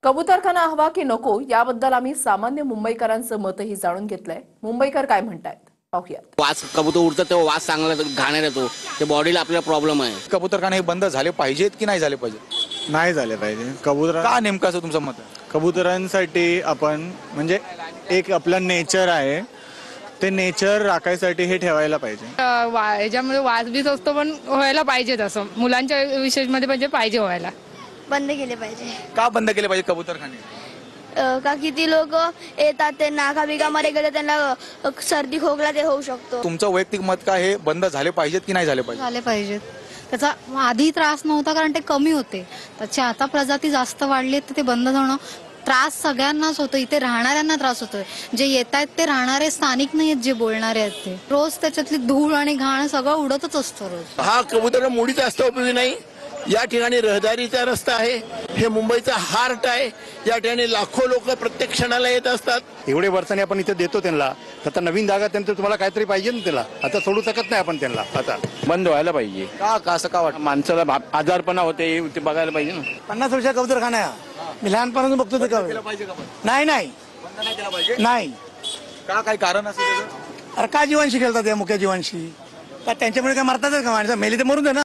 कबूतरखाना हवा की नको याबद्दल आम्ही सामान्य मुंबईकरांचं मतही जाणून घेतलंय। मुंबईकर काय म्हणतायत पाहूयात। वास कबूतर उडतात तेव्हा वास चांगला घाणेर येतो, ते बॉडीला आपल्याला प्रॉब्लेम आहे। कबूतरखाने हे बंद झाले पाहिजेत की नाही झाले पाहिजे? नाही झाले पाहिजे। कबूतर का नेमकं असं तुमचं मत आहे? कबुतरांसाठी आपण म्हणजे एक आपलं नेचर आहे, ते नेचर राखायसाठी हे ठेवायला पाहिजे। याच्यामध्ये वास बीस असतो पण व्हायला पाहिजे, तसं मुलांच्या विशेषमध्ये म्हणजे पाहिजे व्हायला। बंद केले पाहिजे। का बंद केले पाहिजे कबूतरखाने? का किती लोक येतात ते नाका बिगामध्ये गेले त्यांना सर्दी खोकला ते होऊ शकतो। तुमचं वैयक्तिक मत काय, हे बंद झाले पाहिजेत की नाही झाले पाहिजे? झाले पाहिजेत। त्याचा आधी त्रास नव्हता कारण ते कमी होते, त्याची आता प्रजाती जास्त वाढली तर ते बंद होणं त्रास सगळ्यांनाच होतो। इथे राहणाऱ्यांना त्रास होतोय, जे येत आहेत ते राहणारे स्थानिक नाही आहेत, जे बोलणारे आहेत ते रोज त्याच्यातली धूळ आणि घाण सगळं उडतच असतं रोज। हा कबूतर मुळीच असतो उपयोगी नाही। या ठिकाणी रहदारीचा रस्ता आहे, हे मुंबईचा हार्ट आहे। या ठिकाणी लाखो लोक प्रत्येक क्षणाला येत असतात। एवढे वर्षांनी आपण इथे देतो त्यांना, आता नवीन जागा त्यांचं तुम्हाला काहीतरी पाहिजे ना, त्याला आता सोडू शकत नाही आपण त्यांना। आता बंद व्हायला पाहिजे। का असं का वाटतं? माणसाला आजारपणा होते ते बघायला पाहिजे ना। 50 वर्षा कबूतरखाना आहे, मी लहानपणापासून बघतो ते केलं पाहिजे का बंद? नाही नाही बंद नाही केला पाहिजे? नाही। का काय कारण असेल त्याचं? अरे का जीवांशी खेळतात या मुख्य जीवांशी? का त्यांच्यामुळे काय मरतातच का? माणसं मेली तर मरून दे ना।